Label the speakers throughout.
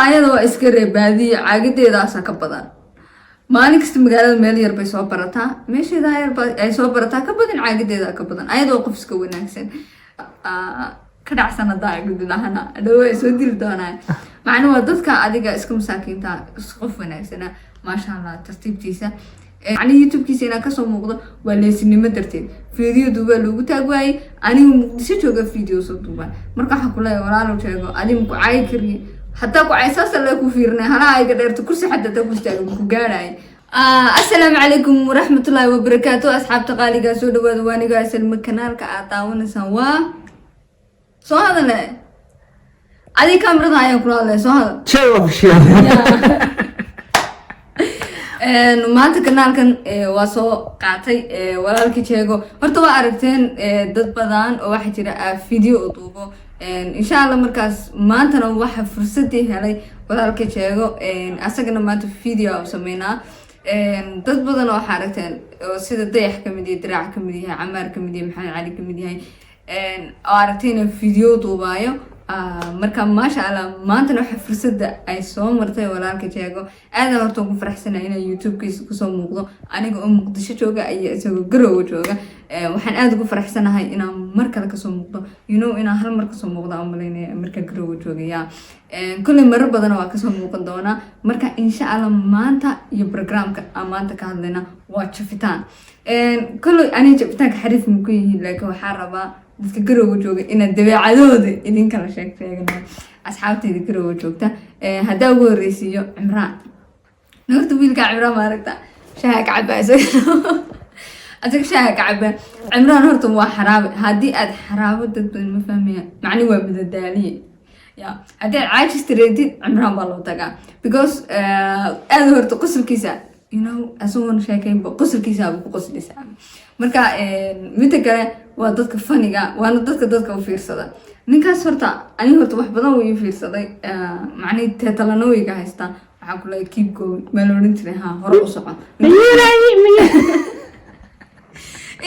Speaker 1: ayada waa iska reebaadiye caagadeedaasa ka badan maalin kasta magaalada meel yar bay soo barataa meesheeda yar ay soo barataa ka badan caagadeeda ka badan ayadoo qof iska wanaagsan ka dhacsanada gudulahana dhaw ay soo dil doonaan macna waa dadka adiga iska masaakiinta qof wanaagsana maasha Allah tartiibtiisa ani YouTube-kiisa ina ka soo muuqdo waa leesinimo darteed video duuba lagu taag waayay anigu Muqdisho jooga video soo duuba marka waxa kula walaalo sheego adigu ku caay kariye hatta ku caysaas la ku fiirnay hala ay gadeerto kursi xadda ta ku istaago ku gaaray assalaamu calaykum waraxmatullaahi wabarakaatuh asxaabta qaaliga soo dhawaada waaniga asalma kanaalka aad daawanaysan waa soo hadale adi kamarada ayaan kula hadlay soo hadal
Speaker 2: Jeego
Speaker 1: maanta kanaalkan waa soo qaatay walaalkii Jeego horta waa aragteen dad badan oo waxa jira video duubo insha Allah markaas maantana waxa fursadii helay walaalkii Jeego asagana maanta video sameynaa dad badan oo aragteen oo sida dayax kamid yahay diraac kamid yahay camaar kamid yahay maxamed cali kamid yahay oo aragteen video duubayo marka maasha Allah maantana waxa fursada ay soo martay walaalka Jeego aad horta ugu faraxsanahay inay YouTube-kiisa ku soo muuqdo aniga oo Muqdisho jooga ay isagoo garow jooga waxaan aad ugu faraxsanahay inaan mar kale ka soo muuqdo inaan hal mar ka soo muuqdo aan maleynay marka garow joogaya kulli marar badan waa ka soo muuqan doona marka insha Allah maanta iyo programka aan maanta ka hadlayna waa jafitaan kulli ani jafitaanka xariif ma ku yihiin laakiin waxa rabaa dadka garow jooga inaan dabeecadooda idin kala sheegno asxaabtayda garow joogta hadaa ugu horeysiyo Cimraan horta wiilka Cimraan ma aragta shaha ka cabayso adag shaha ka cabay Cimraan horta waa xaraab hadii aad xaraabo dad badan ma fahmayaan macni waa badadaaliye ya hadii aad caajistreedid Cimraan baa loo tagaa because aad horta qosolkiisa asoon sheekayn qosolkiisa ku qoslisa marka mid kale waa dadka faniga waana dadka u fiirsada ninkaas horta ani horta wax badan way fiirsaday macni teetalanowiga haysta waxa kula keep going meeloodin jiray hore u socon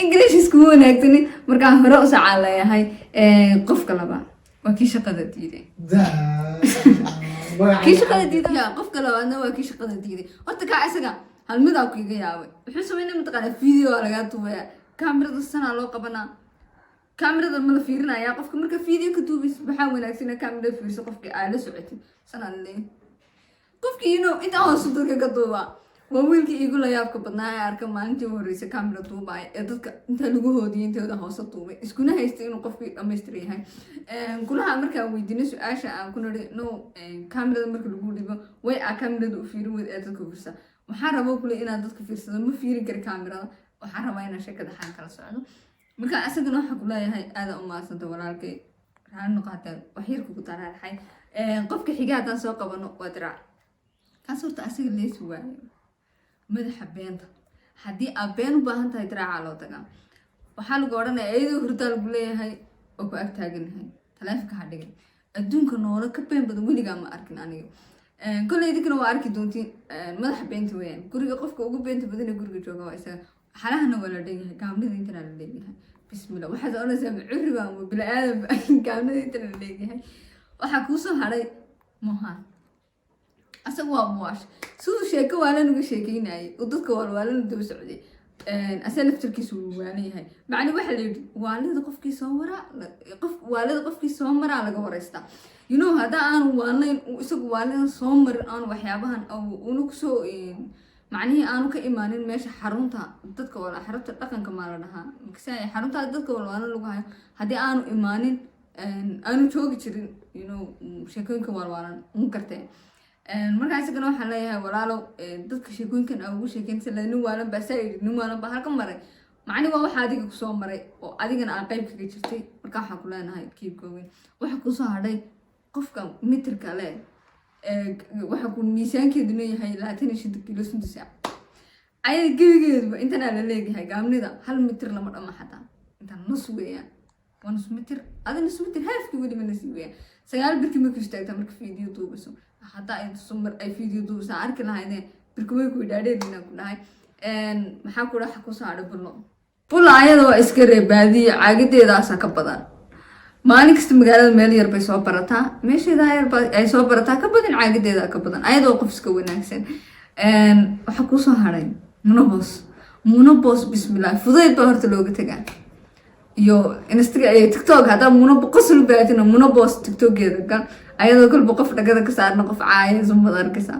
Speaker 1: English isku wanaagsan marka hore u socon leeyahay qofka laba waa kii shaqada diiday kii shaqada diiday qofka labaadna waa kii shaqada diiday horta ka isaga hal mid ku iga yaabay wuxuu sameeyay mataqaana video laga duubaya kamerada sana loo qabana kamerada ma la fiirinaya qofka marka video ka duubis waxa wanaagsan kamerada fiirso qofka aad la socotay sana leey qofka inta hoos u dadka ka duuba waa wiilkii igu la yaabka badnaa arka maalintii horeysay kamerada duubay ee dadka inta lagu hoodiyay intooda hoos u duubay iskuna haystay inuu qofkii dhameystir yahay kulaha marka weydiinay su'aasha aan ku nari kamerada marka lagu dhibo way kamerada u fiirin wada ee dadka fiirsa waxaan rabaa kule inaad dadka fiirsado ma fiirin kar kamerada waxaan rabaa inaan sheekada xaan kala socdo marka asagana waxa ku leeyahay aad u maasanta walaalkay raan noqotay wax yar ku taraaraxay qofka xiga hadan soo qabano waa diraac kaas horta asaga lees waayo madaxa beenta hadii aad been u baahan tahay diraaca loo tagaa waxa lagu oranayaa ayadoo hurda lagu leeyahay oo ku ag taaganahay taleefanka ha dhigay adduunka noola ka been badan weligaa ma arkin aniga كل ذيك نوع أركي دونتي مدح بنت وين قرية قفك وقو بنت بدنا قرية جوجا وإسا حالها نولا ديها كاملة ذي تنا الليجها بسم الله واحد أنا سامع عربا وبلا آدم كاملة ذي تنا الليجها وحكوسو هاي مهان أسوا مواش سو شيكا ولا نقول شيكين أي وضدك ولا ندو سعودي أسألف تركي سو يعني هاي معني واحد والد قفكي صورة والد قفكي صورة على جوارستا هذا أنا والله وسق والله صومر أنا وحيابهن أو ونكسو معنيه أنا كإيمان ماشي حرمتها ضدك ولا حرمت الأكن كمان لها مكساي حرمتها ضدك ولا أنا لقاها هذا أنا إيمان أنا شو كتير شكون كمان ولا مكرتين مركز كنا حلايا ولا لو ضدك شكون كان أو شكون سلا ولا بساير ولا بحركة مرة معني waa waxa ku soo maray oo adigana aan qayb kaga jirtay marka waxa ku leenahay keep going waxa ku soo hadhay qofka mitirka leh waxa ku miisaankeedu leeyahay 25 kilo sundisa ay geegeedu intana la leeyahay gaamnida 1 mitir lama dhama xataa inta nus weeyaan 1 mitir adina nus mitir halfki wadi ma nasi weeyaan sagaal birki ma ku istaagta marka video duubayso hatta ay sumar ay video duubayso arki lahaydeen birki way ku dhaadheedina ku dhahay maxaa ku soo hadhay bulo ayada waa iska reebaadiye caagadeedaasa ka badan maalin kasta magaalada meel yar bay soo barataa meesheeda yar ay soo barataa ka badan caagadeeda ka badan ayadoo qof iska wanaagsan waxa ku soo haray monobos bismillah fudeed baa horta looga tagaa iyo Instagram TikTok hada qosol baatina monobos TikTok-geeda gal ayadoo kalba qof dhagada ka saarna qof caaya sumada arkaysa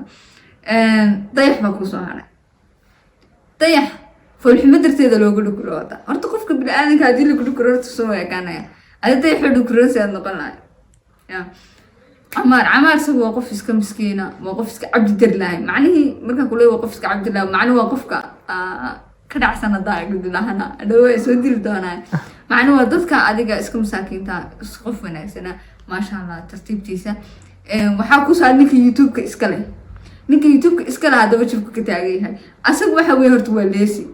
Speaker 1: dayax baa ku soo haray dayax foolxuma darteeda loogu dhukuro horta qofka bini'aadanka hadii lagu dhukuro horta soo yaqaanaya ayada dayax dhukuro saad noqon lahay ya عمار سوى قفز كمسكينة وقفز كعبد الله معنيه مركا كله وقفز كعبد الله معناه وقفك كده عشان الضايق قد الله أنا لو يسودي الدونا معناه وضدك عادي اسكم ساكين تا سقف وناسنا ما شاء الله ترتيب تيسا وحاكو سؤال نيك يوتيوب كإسكاله نيك يوتيوب كإسكاله هذا بتشوفك كتاعي هاي أسق وحوي هرتوا ليسي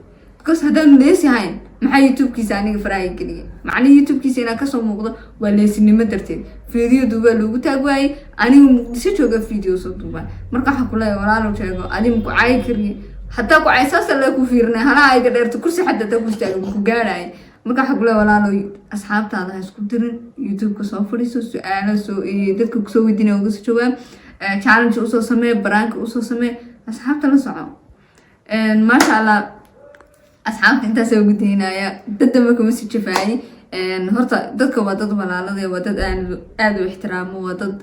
Speaker 1: بس هذا ليسي هاي maxaa youtube-kiisa aniga faraha geliya macnaha youtube-kiisa inaan kasoo muuqdo waa leesinimo darteed video duuba loogu taag waayay aniga muqdisho jooga video soo duuba marka waxa ku leeyahay walaalo sheego adiga ku caay kariye hatta ku caay saas la ku fiirnay halaha ay dheerto kursi xadda ta ku istaago ku gaaray marka waxa ku leeyahay walaalo asxaabtaada ha isku dirin youtube-ka soo fadhiiso su'aalo soo dadka ku soo weydiinay uga soo jawaab challenge u soo samee prank u soo samee asxaabta la soco ma sha Allah asxaabta inta soo gudinaya dad ma kuma si jafay horta dadka waa dad walaalada waa dad aad u ixtiraamo waa dad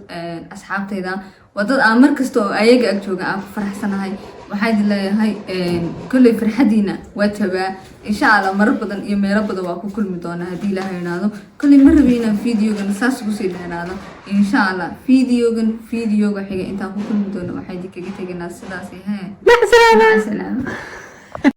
Speaker 1: asxaabtayda waa dad aan markasto ayaga ag jooga aan faraxsanahay waxaan leeyahay kulli farxadiina waa tabaa insha Allah mar badan iyo meel badan waa ku kulmi doona hadii Ilaahay yiraahdo kulli mar rabiina videogan saas ku sii dheeraado insha Allah videoga xiga inta ku kulmi doona waxay dikaga tagnaa sidaas yahay ma salaam